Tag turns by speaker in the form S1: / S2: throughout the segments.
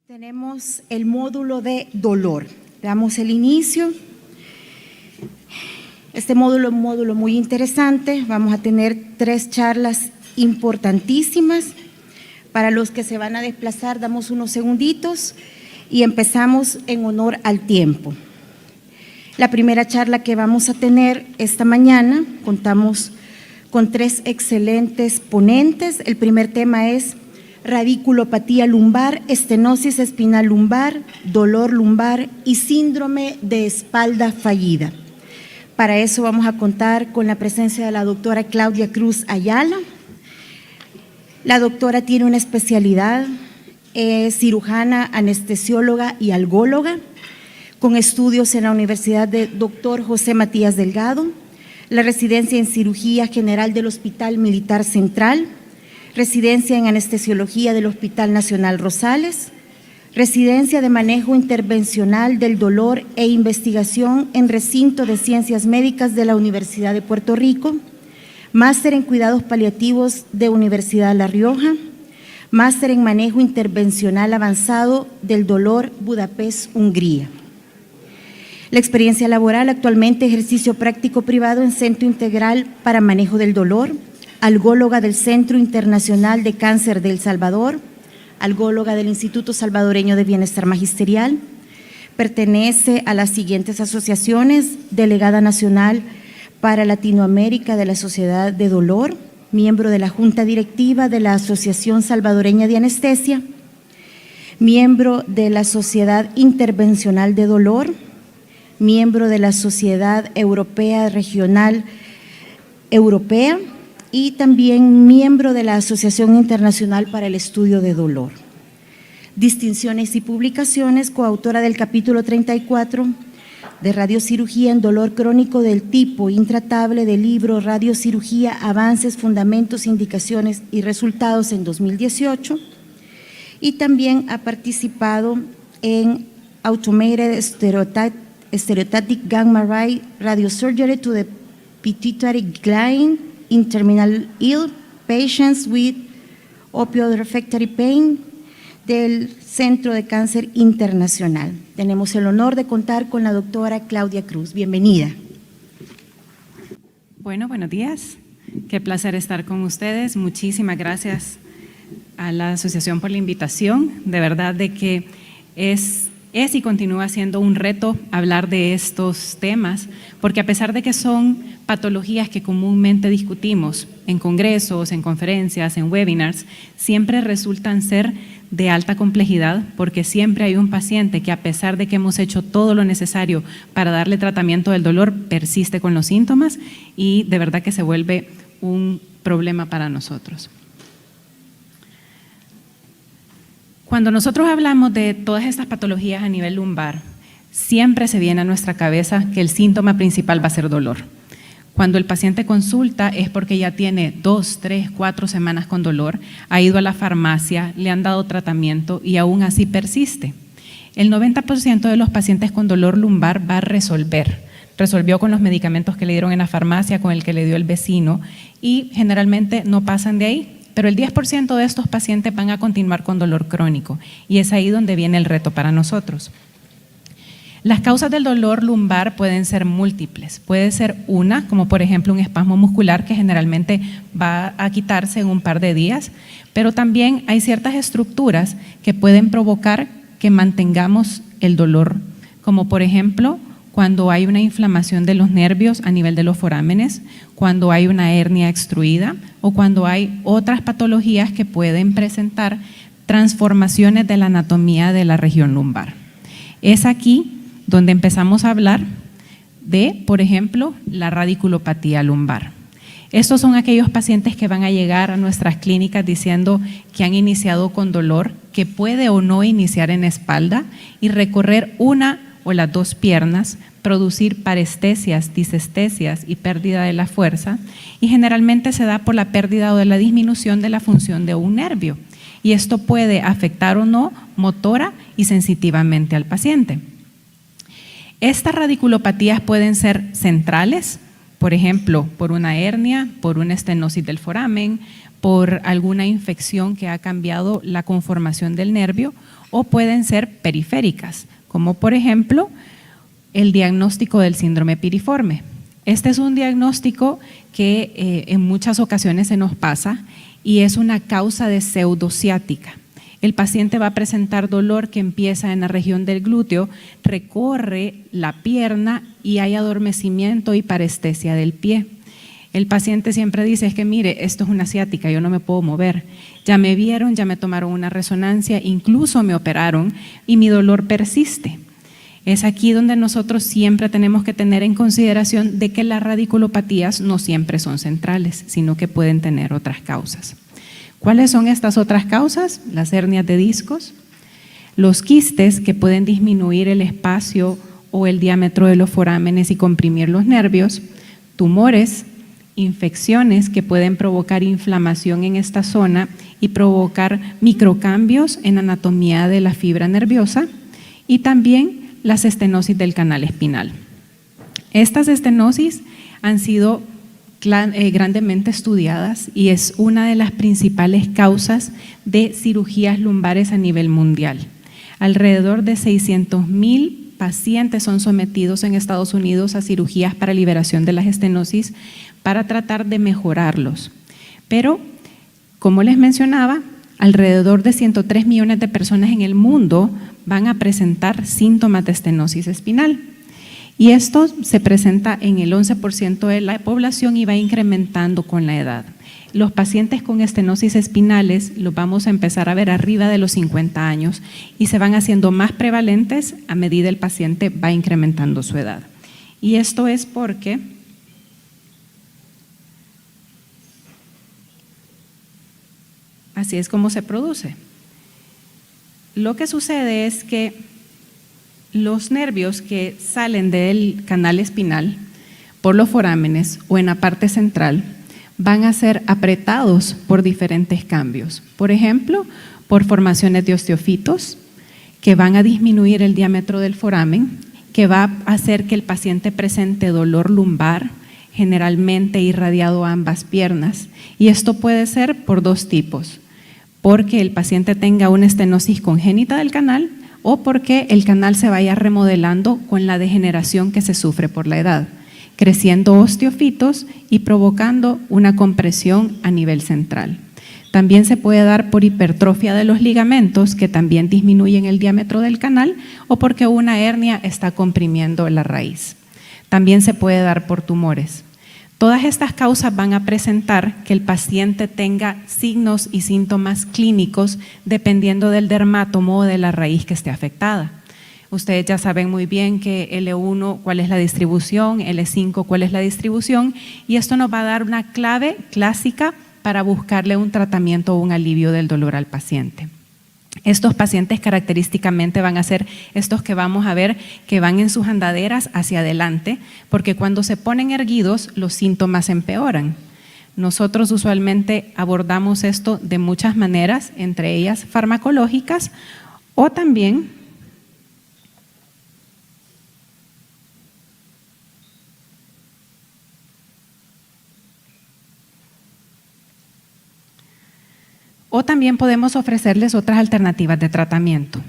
S1: Tenemos el módulo de dolor. Veamos el inicio. Este módulo es un módulo muy interesante. Vamos a tener 3 charlas importantísimas. Para los que se van a desplazar, damos unos segunditos y empezamos en honor al tiempo. La primera charla que vamos a tener esta mañana, contamos con 3 excelentes ponentes. El primer tema es radiculopatía lumbar, estenosis espinal lumbar, dolor lumbar y síndrome de espalda fallida. Para eso vamos a contar con la presencia de la doctora Claudia Cruz Ayala. La doctora tiene una especialidad, es cirujana, anestesióloga y algóloga, con estudios en la Universidad de Dr. José Matías Delgado, la residencia en cirugía general del Hospital Militar Central, residencia en anestesiología del Hospital Nacional Rosales, residencia de manejo intervencional del dolor e investigación en recinto de ciencias médicas de la Universidad de Puerto Rico, máster en cuidados paliativos de Universidad La Rioja, máster en manejo intervencional avanzado del dolor Budapest, Hungría. La experiencia laboral, actualmente ejercicio práctico privado en Centro Integral para Manejo del Dolor, algóloga del Centro Internacional de Cáncer de El Salvador, algóloga del Instituto Salvadoreño de Bienestar Magisterial, pertenece a las siguientes asociaciones: delegada nacional para Latinoamérica de la Sociedad de Dolor, miembro de la Junta Directiva de la Asociación Salvadoreña de Anestesia, miembro de la Sociedad Intervencional de Dolor, miembro de la Sociedad Europea Regional Europea y también miembro de la Asociación Internacional para el Estudio de Dolor. Distinciones y publicaciones: coautora del capítulo 34 de Radiocirugía en Dolor Crónico del Tipo Intratable del libro Radiocirugía, Avances, Fundamentos, Indicaciones y Resultados en 2018, y también ha participado en Automated Stereotactic Gamma Ray Radiosurgery to the Pituitary Gland in Terminal Ill Patients with Opioid Refractory Pain del Centro de Cáncer Internacional. Tenemos el honor de contar con la doctora Claudia Cruz. Bienvenida.
S2: Bueno, buenos días. Qué placer estar con ustedes. Muchísimas gracias a la asociación por la invitación. De verdad de que es y continúa siendo un reto hablar de estos temas, porque a pesar de que son patologías que comúnmente discutimos en congresos, en conferencias, en webinars, siempre resultan ser de alta complejidad, porque siempre hay un paciente que, a pesar de que hemos hecho todo lo necesario para darle tratamiento del dolor, persiste con los síntomas y de verdad que se vuelve un problema para nosotros. Cuando nosotros hablamos de todas estas patologías a nivel lumbar, siempre se viene a nuestra cabeza que el síntoma principal va a ser dolor. Cuando el paciente consulta es porque ya tiene 2, 3, 4 semanas con dolor, ha ido a la farmacia, le han dado tratamiento y aún así persiste. El 90% de los pacientes con dolor lumbar va a resolver. Resolvió con los medicamentos que le dieron en la farmacia, con el que le dio el vecino, y generalmente no pasan de ahí. Pero el 10% de estos pacientes van a continuar con dolor crónico y es ahí donde viene el reto para nosotros. Las causas del dolor lumbar pueden ser múltiples. Puede ser una, como por ejemplo un espasmo muscular que generalmente va a quitarse en un par de días, pero también hay ciertas estructuras que pueden provocar que mantengamos el dolor, como por ejemplo cuando hay una inflamación de los nervios a nivel de los forámenes, cuando hay una hernia extruida o cuando hay otras patologías que pueden presentar transformaciones de la anatomía de la región lumbar. Es aquí donde empezamos a hablar de, por ejemplo, la radiculopatía lumbar. Estos son aquellos pacientes que van a llegar a nuestras clínicas diciendo que han iniciado con dolor, que puede o no iniciar en espalda y recorrer una o las 2 piernas, producir parestesias, disestesias y pérdida de la fuerza, y generalmente se da por la pérdida o de la disminución de la función de un nervio, y esto puede afectar o no motora y sensitivamente al paciente. Estas radiculopatías pueden ser centrales, por ejemplo, por una hernia, por una estenosis del foramen, por alguna infección que ha cambiado la conformación del nervio, o pueden ser periféricas, como por ejemplo el diagnóstico del síndrome piriforme. Este es un diagnóstico que en muchas ocasiones se nos pasa y es una causa de pseudociática. El paciente va a presentar dolor que empieza en la región del glúteo, recorre la pierna y hay adormecimiento y parestesia del pie. El paciente siempre dice, es que mire, esto es una ciática, yo no me puedo mover. Ya me vieron, ya me tomaron una resonancia, incluso me operaron y mi dolor persiste. Es aquí donde nosotros siempre tenemos que tener en consideración de que las radiculopatías no siempre son centrales, sino que pueden tener otras causas. ¿Cuáles son estas otras causas? Las hernias de discos, los quistes que pueden disminuir el espacio o el diámetro de los forámenes y comprimir los nervios, tumores, infecciones que pueden provocar inflamación en esta zona y provocar microcambios en anatomía de la fibra nerviosa, y también las estenosis del canal espinal. Estas estenosis han sido grandemente estudiadas y es una de las principales causas de cirugías lumbares a nivel mundial. Alrededor de 600,000 pacientes son sometidos en Estados Unidos a cirugías para liberación de las estenosis para tratar de mejorarlos. Pero, como les mencionaba, alrededor de 103 millones de personas en el mundo van a presentar síntomas de estenosis espinal. Y esto se presenta en el 11% de la población y va incrementando con la edad. Los pacientes con estenosis espinales los vamos a empezar a ver arriba de los 50 años y se van haciendo más prevalentes a medida el paciente va incrementando su edad. Y esto es porque así es como se produce. Lo que sucede es que los nervios que salen del canal espinal por los forámenes o en la parte central van a ser apretados por diferentes cambios. Por ejemplo, por formaciones de osteofitos que van a disminuir el diámetro del foramen, que va a hacer que el paciente presente dolor lumbar, generalmente irradiado a ambas piernas. Y esto puede ser por dos tipos, porque el paciente tenga una estenosis congénita del canal o porque el canal se vaya remodelando con la degeneración que se sufre por la edad, creciendo osteofitos y provocando una compresión a nivel central. También se puede dar por hipertrofia de los ligamentos, que también disminuyen el diámetro del canal, o porque una hernia está comprimiendo la raíz. También se puede dar por tumores. Todas estas causas van a presentar que el paciente tenga signos y síntomas clínicos dependiendo del dermatomo o de la raíz que esté afectada. Ustedes ya saben muy bien que L1 cuál es la distribución, L5 cuál es la distribución, y esto nos va a dar una clave clásica para buscarle un tratamiento o un alivio del dolor al paciente. Estos pacientes característicamente van a ser estos que vamos a ver que van en sus andaderas hacia adelante, porque cuando se ponen erguidos los síntomas empeoran. Nosotros usualmente abordamos esto de muchas maneras, entre ellas farmacológicas o también podemos ofrecerles otras alternativas de tratamiento.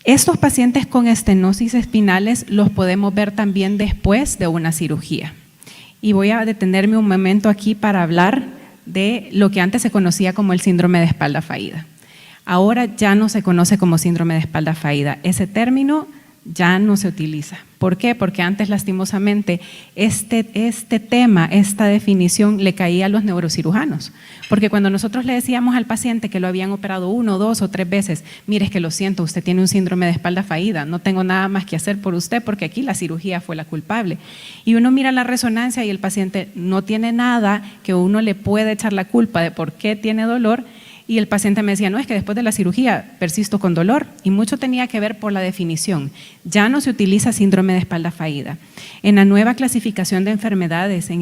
S2: Estos pacientes con estenosis espinales los podemos ver también después de una cirugía. Y voy a detenerme un momento aquí para hablar de lo que antes se conocía como el síndrome de espalda faída. Ahora ya no se conoce como síndrome de espalda faída. Ese término ya no se utiliza. ¿Por qué? Porque antes, lastimosamente, este tema, esta definición le caía a los neurocirujanos. Porque cuando nosotros le decíamos al paciente que lo habían operado 1, 2 o 3 veces, mire, es que lo siento, usted tiene un síndrome de espalda faída, no tengo nada más que hacer por usted porque aquí la cirugía fue la culpable. Y uno mira la resonancia y el paciente no tiene nada que uno le pueda echar la culpa de por qué tiene dolor. Y el paciente me decía, no, es que después de la cirugía persisto con dolor, y mucho tenía que ver por la definición. Ya no se utiliza síndrome de espalda faída. En la nueva clasificación de enfermedades en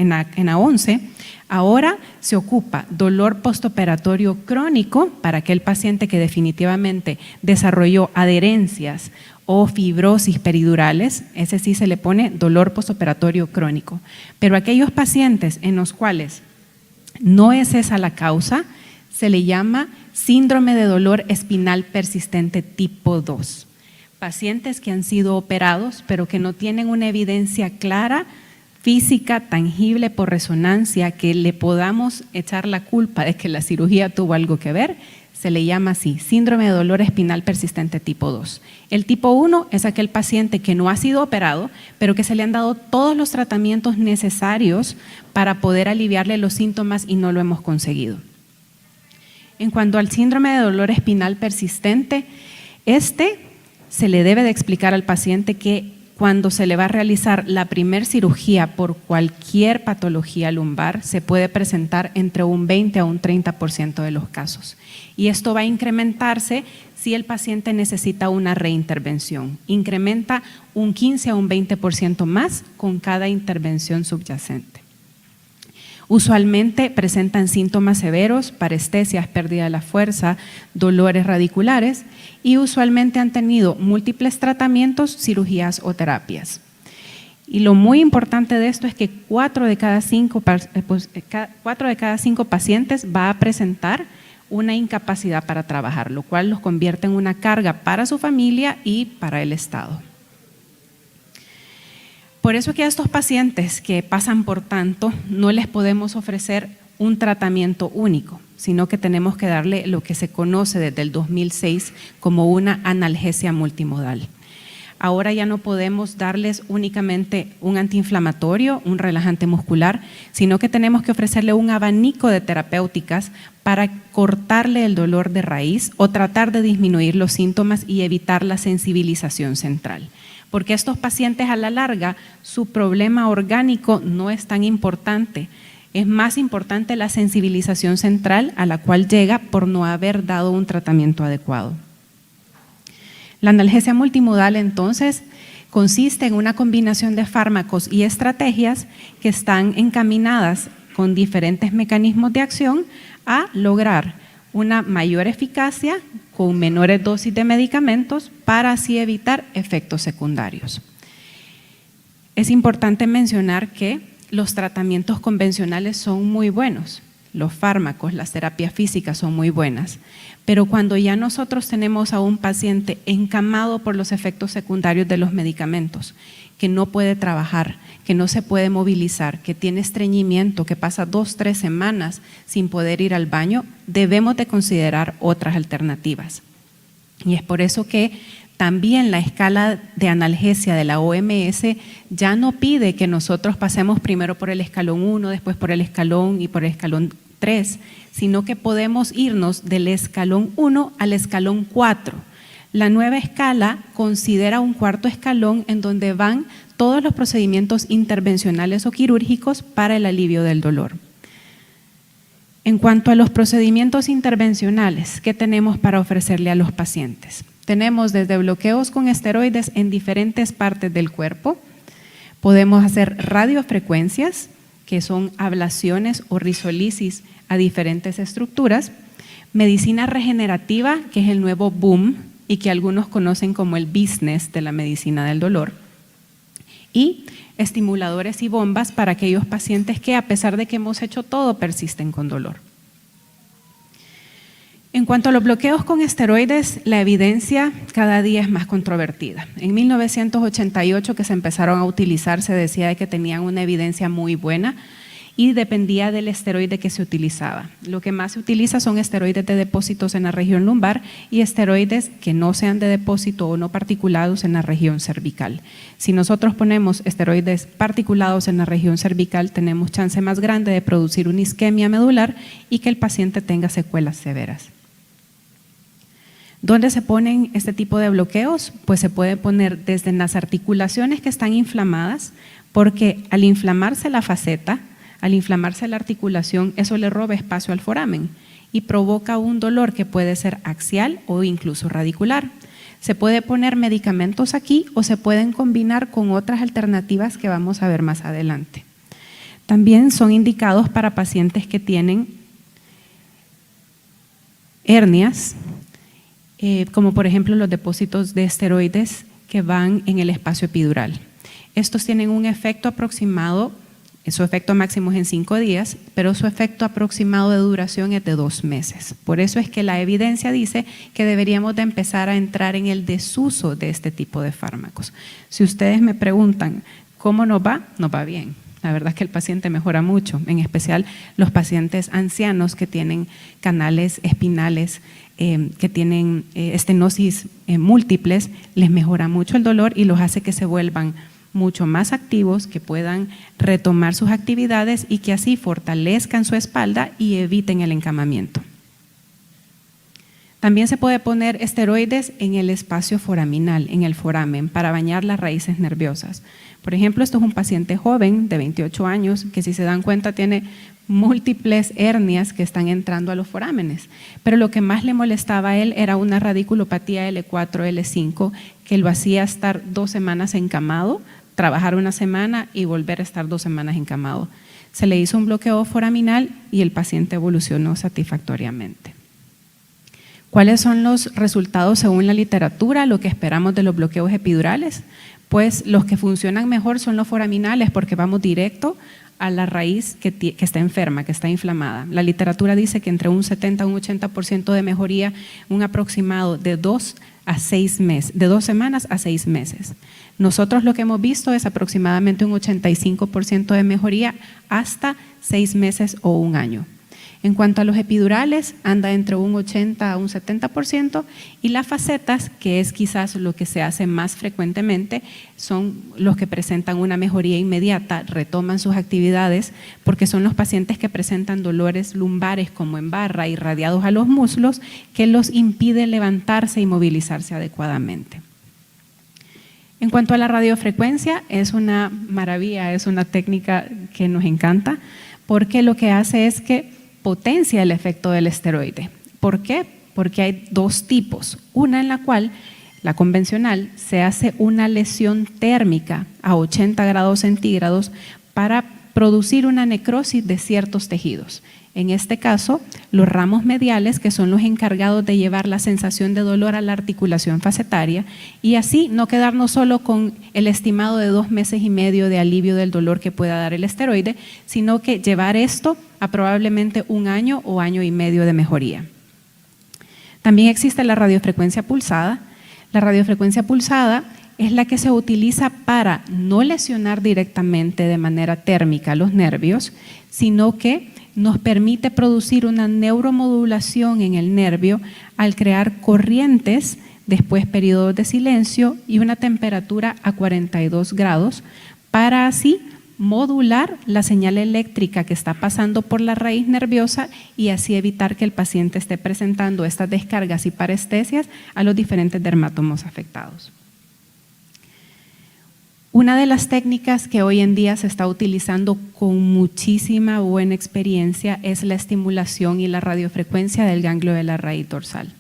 S2: la 11, ahora se ocupa dolor postoperatorio crónico para aquel paciente que definitivamente desarrolló adherencias o fibrosis peridurales, ese sí se le pone dolor postoperatorio crónico. Pero aquellos pacientes en los cuales no es esa la causa, se le llama síndrome de dolor espinal persistente tipo 2. Pacientes que han sido operados, pero que no tienen una evidencia clara, física, tangible por resonancia, que le podamos echar la culpa de que la cirugía tuvo algo que ver, se le llama así, síndrome de dolor espinal persistente tipo 2. El tipo 1 es aquel paciente que no ha sido operado, pero que se le han dado todos los tratamientos necesarios para poder aliviarle los síntomas y no lo hemos conseguido. En cuanto al síndrome de dolor espinal persistente, se le debe de explicar al paciente que cuando se le va a realizar la primer cirugía por cualquier patología lumbar, se puede presentar entre un 20 a un 30% de los casos. Y esto va a incrementarse si el paciente necesita una reintervención. Incrementa un 15 a un 20% más con cada intervención subyacente. Usualmente presentan síntomas severos, parestesias, pérdida de la fuerza, dolores radiculares y usualmente han tenido múltiples tratamientos, cirugías o terapias. Y lo muy importante de esto es que 4 de cada 5 pacientes va a presentar una incapacidad para trabajar, lo cual los convierte en una carga para su familia y para el Estado. Por eso que a estos pacientes que pasan por tanto, no les podemos ofrecer un tratamiento único, sino que tenemos que darle lo que se conoce desde el 2006 como una analgesia multimodal. Ahora ya no podemos darles únicamente un antiinflamatorio, un relajante muscular, sino que tenemos que ofrecerle un abanico de terapéuticas para cortarle el dolor de raíz o tratar de disminuir los síntomas y evitar la sensibilización central. Porque estos pacientes a la larga, su problema orgánico no es tan importante. Es más importante la sensibilización central a la cual llega por no haber dado un tratamiento adecuado. La analgesia multimodal entonces consiste en una combinación de fármacos y estrategias que están encaminadas con diferentes mecanismos de acción a lograr una mayor eficacia con menores dosis de medicamentos para así evitar efectos secundarios. Es importante mencionar que los tratamientos convencionales son muy buenos, los fármacos, las terapias físicas son muy buenas, pero cuando ya nosotros tenemos a un paciente encamado por los efectos secundarios de los medicamentos, que no puede trabajar, que no se puede movilizar, que tiene estreñimiento, que pasa 2 o 3 semanas sin poder ir al baño, debemos de considerar otras alternativas. Y es por eso que también la escala de analgesia de la OMS ya no pide que nosotros pasemos primero por el escalón 1, después por el escalón y por el escalón 3, sino que podemos irnos del escalón 1 al escalón 4. La nueva escala considera un 4.º escalón en donde van todos los procedimientos intervencionales o quirúrgicos para el alivio del dolor. En cuanto a los procedimientos intervencionales, ¿qué tenemos para ofrecerle a los pacientes? Tenemos desde bloqueos con esteroides en diferentes partes del cuerpo, podemos hacer radiofrecuencias, que son ablaciones o risolisis a diferentes estructuras, medicina regenerativa, que es el nuevo boom y que algunos conocen como el business de la medicina del dolor, y estimuladores y bombas para aquellos pacientes que a pesar de que hemos hecho todo persisten con dolor. En cuanto a los bloqueos con esteroides, la evidencia cada día es más controvertida. En 1988 que se empezaron a utilizar se decía que tenían una evidencia muy buena y dependía del esteroide que se utilizaba. Lo que más se utiliza son esteroides de depósitos en la región lumbar y esteroides que no sean de depósito o no particulados en la región cervical. Si nosotros ponemos esteroides particulados en la región cervical, tenemos chance más grande de producir una isquemia medular y que el paciente tenga secuelas severas. ¿Dónde se ponen este tipo de bloqueos? Pues se puede poner desde en las articulaciones que están inflamadas, porque al inflamarse la faceta, al inflamarse la articulación, eso le roba espacio al foramen y provoca un dolor que puede ser axial o incluso radicular. Se puede poner medicamentos aquí o se pueden combinar con otras alternativas que vamos a ver más adelante. También son indicados para pacientes que tienen hernias, como por ejemplo los depósitos de esteroides que van en el espacio epidural. Estos tienen un efecto aproximado, su efecto máximo es en 5 días, pero su efecto aproximado de duración es de 2 meses. Por eso es que la evidencia dice que deberíamos de empezar a entrar en el desuso de este tipo de fármacos. Si ustedes me preguntan cómo nos va bien. La verdad es que el paciente mejora mucho, en especial los pacientes ancianos que tienen canales espinales, que tienen estenosis múltiples, les mejora mucho el dolor y los hace que se vuelvan mucho más activos, que puedan retomar sus actividades y que así fortalezcan su espalda y eviten el encamamiento. También se puede poner esteroides en el espacio foraminal, en el foramen, para bañar las raíces nerviosas. Por ejemplo, esto es un paciente joven de 28 años que, si se dan cuenta, tiene múltiples hernias que están entrando a los forámenes, pero lo que más le molestaba a él era una radiculopatía L4, L5 que lo hacía estar 2 semanas encamado, trabajar 1 semana y volver a estar 2 semanas encamado. Se le hizo un bloqueo foraminal y el paciente evolucionó satisfactoriamente. ¿Cuáles son los resultados según la literatura, lo que esperamos de los bloqueos epidurales? Pues los que funcionan mejor son los foraminales, porque vamos directo a la raíz que está enferma, que está inflamada. La literatura dice que entre un 70 a un 80% de mejoría, un aproximado de 2 semanas a 6 meses. Nosotros lo que hemos visto es aproximadamente un 85% de mejoría hasta 6 meses o 1 año. En cuanto a los epidurales, anda entre un 80 a un 70%, y las facetas, que es quizás lo que se hace más frecuentemente, son los que presentan una mejoría inmediata, retoman sus actividades, porque son los pacientes que presentan dolores lumbares como en barra irradiados a los muslos, que los impide levantarse y movilizarse adecuadamente. En cuanto a la radiofrecuencia, es una maravilla, es una técnica que nos encanta, porque lo que hace es que potencia el efecto del esteroide. ¿Por qué? Porque hay 2 tipos. Una en la cual, la convencional, se hace una lesión térmica a 80 grados centígrados para producir una necrosis de ciertos tejidos. En este caso, los ramos mediales, que son los encargados de llevar la sensación de dolor a la articulación facetaria, y así no quedarnos solo con el estimado de 2 meses y medio de alivio del dolor que pueda dar el esteroide, sino que llevar esto a probablemente 1 año o año y medio de mejoría. También existe la radiofrecuencia pulsada. La radiofrecuencia pulsada es la que se utiliza para no lesionar directamente de manera térmica los nervios, sino que nos permite producir una neuromodulación en el nervio al crear corrientes, después periodos de silencio y una temperatura a 42 grados, para así modular la señal eléctrica que está pasando por la raíz nerviosa y así evitar que el paciente esté presentando estas descargas y parestesias a los diferentes dermatomos afectados. Una de las técnicas que hoy en día se está utilizando con muchísima buena experiencia es la estimulación y la radiofrecuencia del ganglio de la raíz dorsal.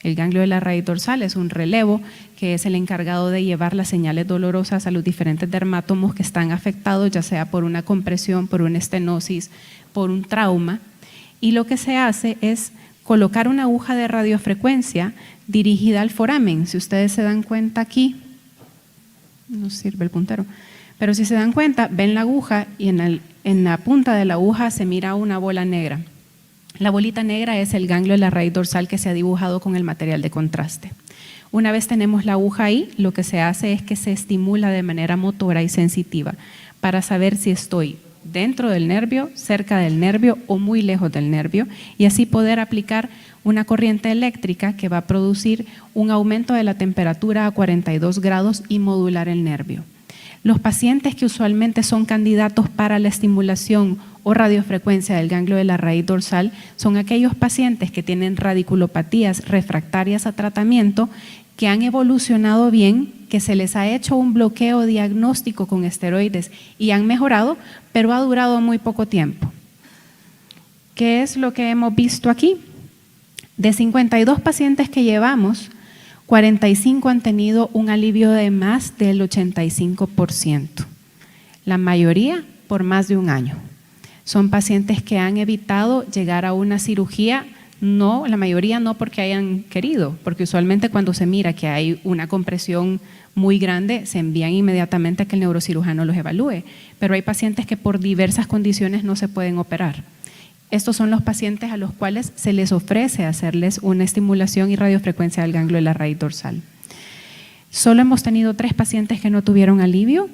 S2: El ganglio de la raíz dorsal es un relevo que es el encargado de llevar las señales dolorosas a los diferentes dermatomos que están afectados, ya sea por una compresión, por una estenosis, por un trauma. Y lo que se hace es colocar una aguja de radiofrecuencia dirigida al foramen. Si ustedes se dan cuenta aquí, no sirve el puntero, pero si se dan cuenta, ven la aguja y en la punta de la aguja se mira una bola negra. La bolita negra es el ganglio de la raíz dorsal que se ha dibujado con el material de contraste. Una vez tenemos la aguja ahí, lo que se hace es que se estimula de manera motora y sensitiva para saber si estoy dentro del nervio, cerca del nervio o muy lejos del nervio, y así poder aplicar una corriente eléctrica que va a producir un aumento de la temperatura a 42 grados y modular el nervio. Los pacientes que usualmente son candidatos para la estimulación o radiofrecuencia del ganglio de la raíz dorsal son aquellos pacientes que tienen radiculopatías refractarias a tratamiento, que han evolucionado bien, que se les ha hecho un bloqueo diagnóstico con esteroides y han mejorado, pero ha durado muy poco tiempo. ¿Qué es lo que hemos visto aquí? De 52 pacientes que llevamos, 45 han tenido un alivio de más del 85%, la mayoría por más de 1 año. Son pacientes que han evitado llegar a una cirugía No, la mayoría no porque hayan querido, porque usualmente cuando se mira que hay una compresión muy grande, se envían inmediatamente a que el neurocirujano los evalúe, pero hay pacientes que por diversas condiciones no se pueden operar. Estos son los pacientes a los cuales se les ofrece hacerles una estimulación y radiofrecuencia del ganglio de la raíz dorsal. Solo hemos tenido 3 pacientes que no tuvieron alivio,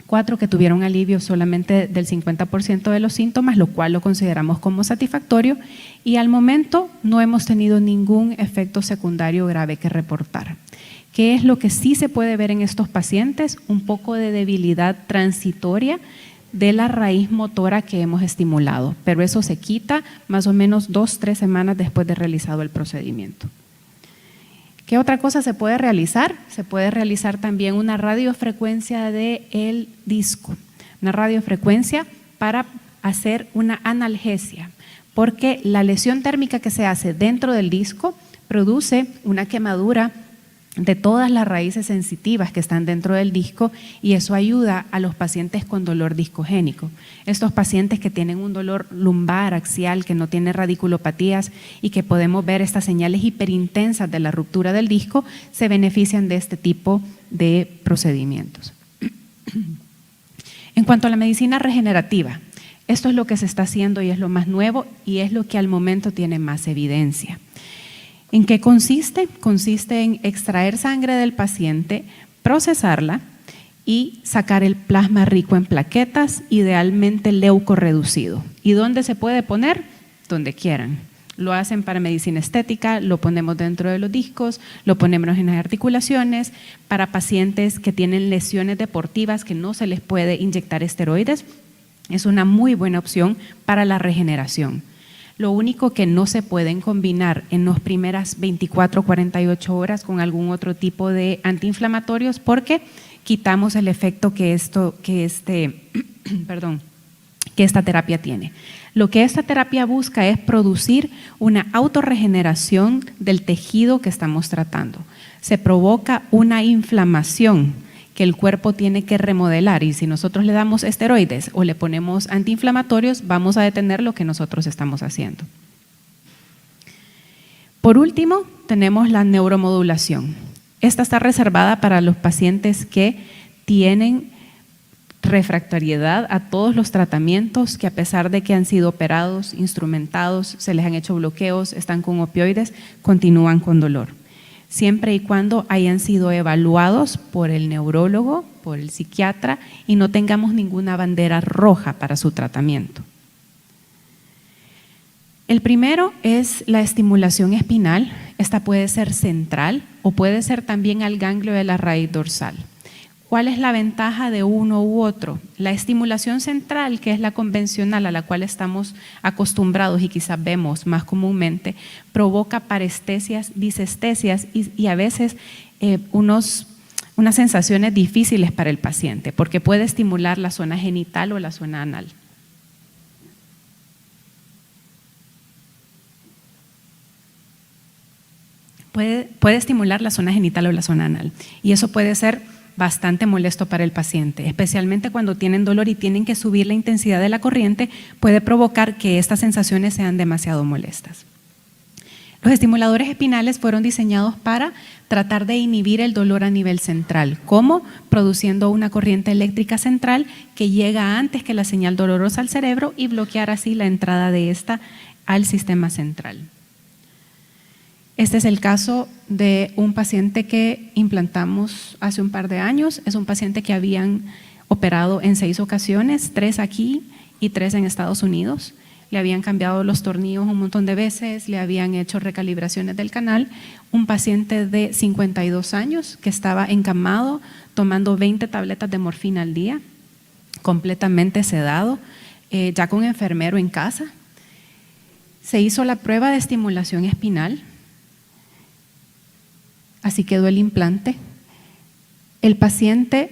S2: 4 que tuvieron alivio solamente del 50% de los síntomas, lo cual lo consideramos como satisfactorio, y al momento no hemos tenido ningún efecto secundario grave que reportar. ¿Qué es lo que sí se puede ver en estos pacientes? Un poco de debilidad transitoria de la raíz motora que hemos estimulado, pero eso se quita más o menos 2-3 semanas después de realizado el procedimiento. ¿Qué otra cosa se puede realizar? Se puede realizar también una radiofrecuencia del disco, una radiofrecuencia para hacer una analgesia, porque la lesión térmica que se hace dentro del disco produce una quemadura de todas las raíces sensitivas que están dentro del disco y eso ayuda a los pacientes con dolor discogénico. Estos pacientes que tienen un dolor lumbar, axial, que no tiene radiculopatías y que podemos ver estas señales hiperintensas de la ruptura del disco, se benefician de este tipo de procedimientos. En cuanto a la medicina regenerativa, esto es lo que se está haciendo y es lo más nuevo y es lo que al momento tiene más evidencia. ¿En qué consiste? Consiste en extraer sangre del paciente, procesarla y sacar el plasma rico en plaquetas, idealmente leucorreducido. ¿Y dónde se puede poner? Donde quieran. Lo hacen para medicina estética, lo ponemos dentro de los discos, lo ponemos en las articulaciones, para pacientes que tienen lesiones deportivas que no se les puede inyectar esteroides. Es una muy buena opción para la regeneración. Lo único que no se pueden combinar en las primeras 24-48 horas con algún otro tipo de antiinflamatorios porque quitamos el efecto que esta terapia tiene. Lo que esta terapia busca es producir una autorregeneración del tejido que estamos tratando. Se provoca una inflamación que el cuerpo tiene que remodelar y si nosotros le damos esteroides o le ponemos antiinflamatorios, vamos a detener lo que nosotros estamos haciendo. Por último, tenemos la neuromodulación. Esta está reservada para los pacientes que tienen refractariedad a todos los tratamientos, que a pesar de que han sido operados, instrumentados, se les han hecho bloqueos, están con opioides, continúan con dolor. Siempre y cuando hayan sido evaluados por el neurólogo, por el psiquiatra y no tengamos ninguna bandera roja para su tratamiento. El primero es la estimulación espinal. Esta puede ser central o puede ser también al ganglio de la raíz dorsal. ¿Cuál es la ventaja de uno u otro? La estimulación central, que es la convencional a la cual estamos acostumbrados y quizás vemos más comúnmente, provoca parestesias, disestesias y a veces unas sensaciones difíciles para el paciente, porque puede estimular la zona genital o la zona anal. Puede estimular la zona genital o la zona anal y eso puede ser bastante molesto para el paciente, especialmente cuando tienen dolor y tienen que subir la intensidad de la corriente, puede provocar que estas sensaciones sean demasiado molestas. Los estimuladores espinales fueron diseñados para tratar de inhibir el dolor a nivel central. ¿Cómo? Produciendo una corriente eléctrica central que llega antes que la señal dolorosa al cerebro y bloquear así la entrada de esta al sistema central. Este es el caso de un paciente que implantamos hace un par de años. Es un paciente que habían operado en 6 ocasiones, 3 aquí y 3 en Estados Unidos. Le habían cambiado los tornillos un montón de veces, le habían hecho recalibraciones del canal. Un paciente de 52 años que estaba encamado tomando 20 tabletas de morfina al día, completamente sedado, ya con enfermero en casa. Se hizo la prueba de estimulación espinal. Así quedó el implante. El paciente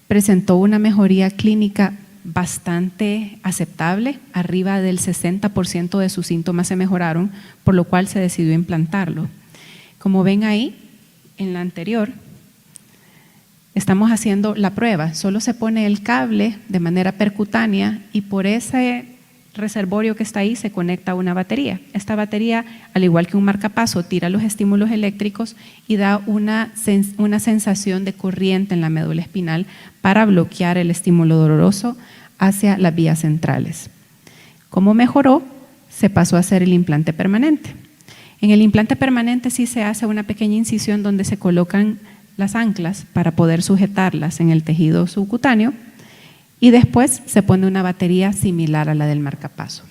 S2: presentó una mejoría clínica bastante aceptable, arriba del 60% de sus síntomas se mejoraron, por lo cual se decidió implantarlo. Como ven ahí, en la anterior, estamos haciendo la prueba, solo se pone el cable de manera percutánea y por ese reservorio que está ahí se conecta a una batería. Esta batería, al igual que un marcapaso, tira los estímulos eléctricos y da una sensación de corriente en la médula espinal para bloquear el estímulo doloroso hacia las vías centrales. ¿Cómo mejoró? Se pasó a hacer el implante permanente. En el implante permanente sí se hace una pequeña incisión donde se colocan las anclas para poder sujetarlas en el tejido subcutáneo y después se pone una batería similar a la del marcapaso.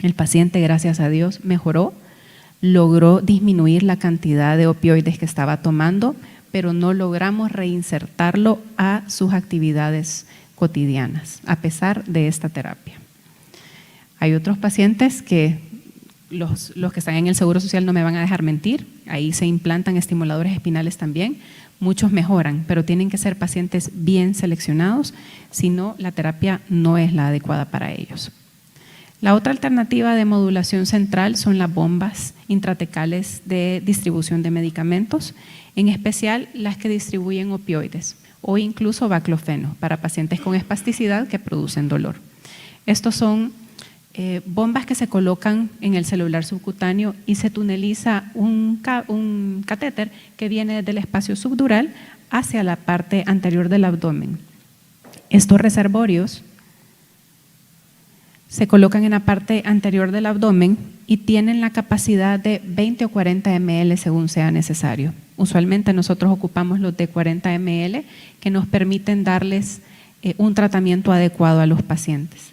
S2: El paciente, gracias a Dios, mejoró, logró disminuir la cantidad de opioides que estaba tomando, pero no logramos reinsertarlo a sus actividades cotidianas, a pesar de esta terapia. Hay otros pacientes que los que están en el Seguro Social no me van a dejar mentir, ahí se implantan estimuladores espinales también, muchos mejoran, pero tienen que ser pacientes bien seleccionados, si no, la terapia no es la adecuada para ellos. La otra alternativa de modulación central son las bombas intratecales de distribución de medicamentos, en especial las que distribuyen opioides o incluso baclofeno para pacientes con espasticidad que producen dolor. Estos son bombas que se colocan en el celular subcutáneo y se tuneliza un catéter que viene del espacio subdural hacia la parte anterior del abdomen. Estos reservorios se colocan en la parte anterior del abdomen y tienen la capacidad de 20 o 40 ml según sea necesario. Usualmente nosotros ocupamos los de 40 ml que nos permiten darles un tratamiento adecuado a los pacientes.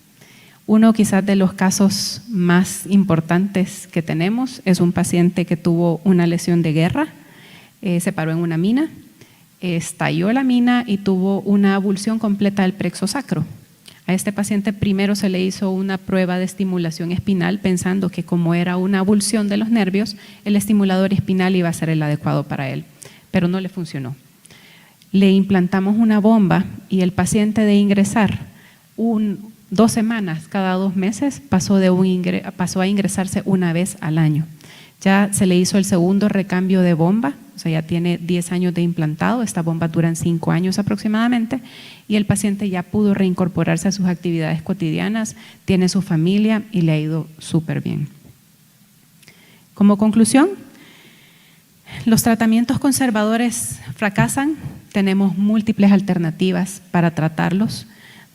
S2: Uno quizás de los casos más importantes que tenemos es un paciente que tuvo una lesión de guerra, se paró en una mina, estalló la mina y tuvo una abulsión completa del plexo sacro. A este paciente primero se le hizo una prueba de estimulación espinal pensando que como era una abulsión de los nervios, el estimulador espinal iba a ser el adecuado para él, pero no le funcionó. Le implantamos una bomba y el paciente de ingresar 2 semanas cada 2 meses pasó a ingresarse una vez al año. Ya se le hizo el segundo recambio de bomba, o sea, ya tiene 10 años de implantado, estas bombas duran 5 años aproximadamente y el paciente ya pudo reincorporarse a sus actividades cotidianas, tiene su familia y le ha ido súper bien. Como conclusión, los tratamientos conservadores fracasan, tenemos múltiples alternativas para tratarlos.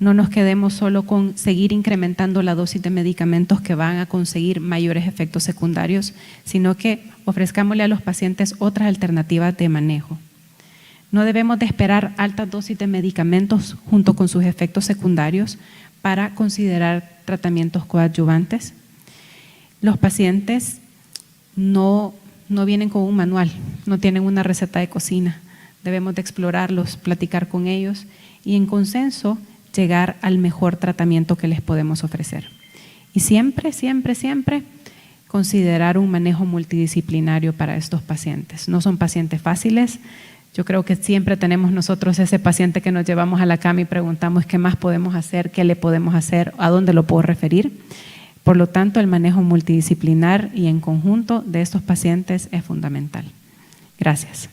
S2: No nos quedemos solo con seguir incrementando la dosis de medicamentos que van a conseguir mayores efectos secundarios, sino que ofrezcámosle a los pacientes otras alternativas de manejo. No debemos de esperar altas dosis de medicamentos junto con sus efectos secundarios para considerar tratamientos coadyuvantes. Los pacientes no vienen con un manual, no tienen una receta de cocina. Debemos de explorarlos, platicar con ellos y en consenso llegar al mejor tratamiento que les podemos ofrecer. Y siempre, siempre, siempre considerar un manejo multidisciplinario para estos pacientes. No son pacientes fáciles. Yo creo que siempre tenemos nosotros ese paciente que nos llevamos a la cama y preguntamos qué más podemos hacer, qué le podemos hacer, a dónde lo puedo referir. Por lo tanto, el manejo multidisciplinar y en conjunto de estos pacientes es fundamental. Gracias.